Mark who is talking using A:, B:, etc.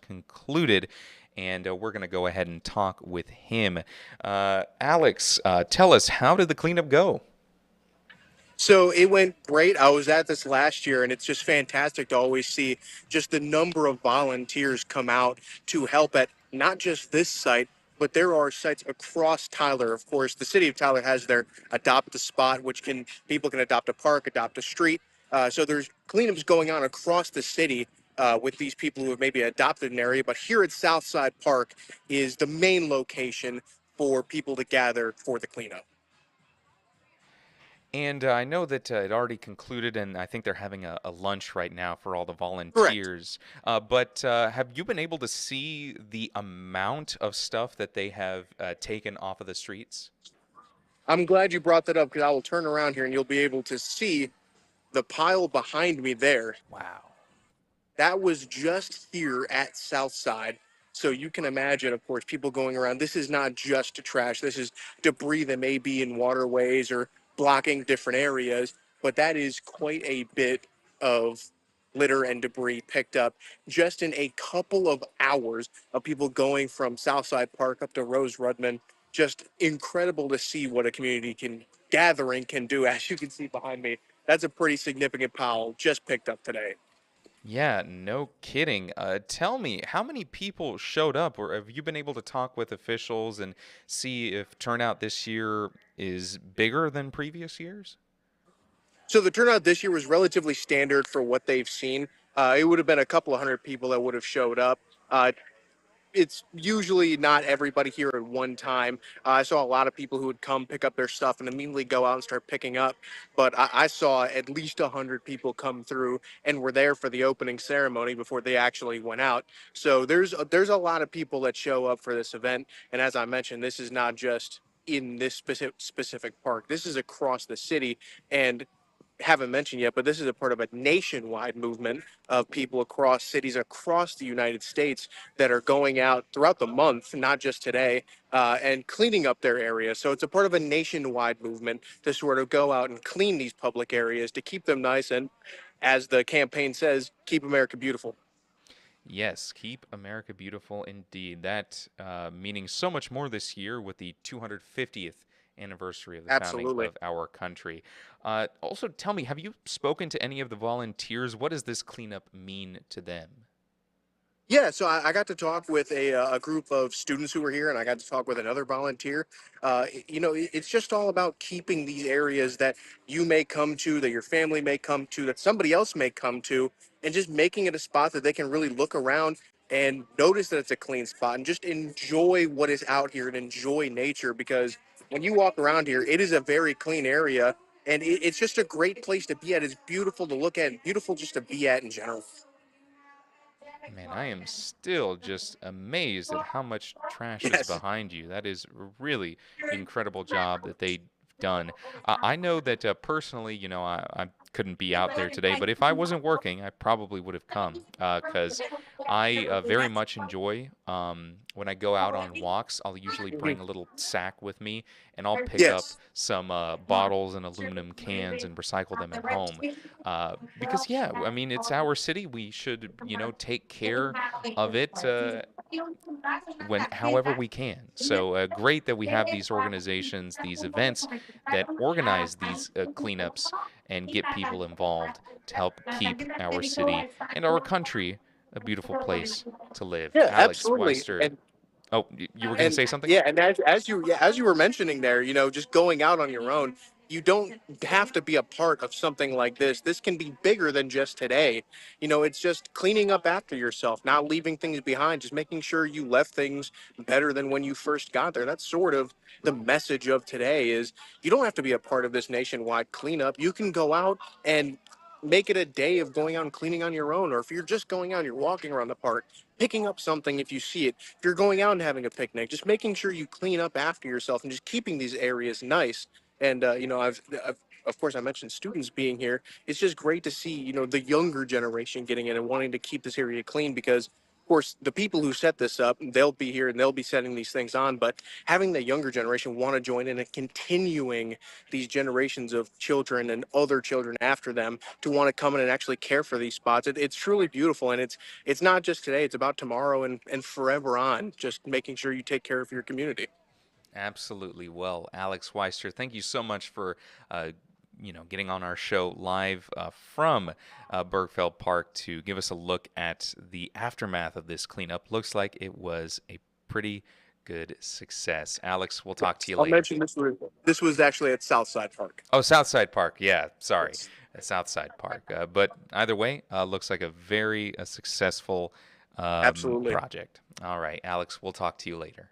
A: concluded, and we're going to go ahead and talk with him. Alex, tell us, how did the cleanup go?
B: So it went great. I was at this last year, and it's just fantastic to always see just the number of volunteers come out to help at not just this site, but there are sites across Tyler. Of course, the city of Tyler has their adopt a spot, which can people can adopt a park, adopt a street. So there's cleanups going on across the city with these people who have maybe adopted an area. But here at Southside Park is the main location for people to gather for the cleanup.
A: And I know that it already concluded, and I think they're having a lunch right now for all the
B: Correct.
A: volunteers. But have you been able to see the amount of stuff that they have taken off of the streets?
B: I'm glad you brought that up because I will turn around here and you'll be able to see the pile behind me there.
A: Wow.
B: That was just here at Southside. So you can imagine, of course, people going around. This is not just trash. This is debris that may be in waterways or blocking different areas. But that is quite a bit of litter and debris picked up just in a couple of hours of people going from Southside Park up to Rose Rudman. Just incredible to see what a community can gathering can do. As you can see behind me, that's a pretty significant pile just picked up today.
A: Yeah, no kidding. Tell me, how many people showed up, or have you been able to talk with officials and see if turnout this year is bigger than previous years?
B: So the turnout this year was relatively standard for what they've seen. It would have been a couple of hundred people that would have showed up. It's usually not everybody here at one time. I saw a lot of people who would come pick up their stuff and immediately go out and start picking up. But I saw at least 100 people come through and were there for the opening ceremony before they actually went out. So there's a lot of people that show up for this event. And as I mentioned, this is not just in this specific park. This is across the city, and haven't mentioned yet, but this is a part of a nationwide movement of people across cities across the United States that are going out throughout the month, not just today, and cleaning up their areas. So it's a part of a nationwide movement to sort of go out and clean these public areas to keep them nice and, as the campaign says, keep America beautiful.
A: Yes, keep America beautiful indeed. That meaning so much more this year with the 250th anniversary of the founding
B: Absolutely.
A: of our country. Also, tell me, have you spoken to any of the volunteers? What does this cleanup mean to them?
B: Yeah, so I got to talk with a group of students who were here, and I got to talk with another volunteer. It's just all about keeping these areas that you may come to, that your family may come to, that somebody else may come to, and just making it a spot that they can really look around and notice that it's a clean spot and just enjoy what is out here and enjoy nature. Because when you walk around here, it is a very clean area, and it's just a great place to be at. It's beautiful to look at, beautiful just to be at in general.
A: Man, I am still just amazed at how much trash is
B: Yes.
A: behind you. That is a really incredible job that they've done. I know that personally, I couldn't be out there today, but if I wasn't working, I probably would have come because I very much enjoy when I go out on walks. I'll usually bring a little sack with me and I'll pick up
B: Yes.
A: some bottles and aluminum cans and recycle them at home. Because yeah, I mean it's our city. We should take care of it when however we can. So great that we have these organizations, these events that organize these cleanups and get people involved to help keep our city and our country a beautiful place to live.
B: Yeah,
A: Alex
B: absolutely.
A: Weister. Oh, you were going to
B: And
A: say something?
B: yeah, and as you were mentioning there, just going out on your own, you don't have to be a part of something like this. This can be bigger than just today. It's just cleaning up after yourself, not leaving things behind, just making sure you left things better than when you first got there. That's sort of the message of today is you don't have to be a part of this nationwide cleanup. You can go out and make it a day of going out and cleaning on your own, or if you're just going out and you're walking around the park, picking up something if you see it, if you're going out and having a picnic, just making sure you clean up after yourself and just keeping these areas nice. And I've of course I mentioned students being here. It's just great to see the younger generation getting in and wanting to keep this area clean because course, the people who set this up, they'll be here and they'll be setting these things on, but having the younger generation want to join in and continuing these generations of children and other children after them to want to come in and actually care for these spots, it's truly beautiful. And it's not just today, it's about tomorrow and forever on, just making sure you take care of your community.
A: Absolutely. Well, Alex Weister, thank you so much for getting on our show live from Bergfeld Park to give us a look at the aftermath of this cleanup. Looks like it was a pretty good success. Alex, we'll talk to you
B: I'll
A: later.
B: mention this was actually at Southside Park.
A: Oh, Southside Park. Yeah, sorry.
B: Yes.
A: Southside Park. But either way, looks like a very successful
B: Absolutely.
A: project. All right, Alex, we'll talk to you later.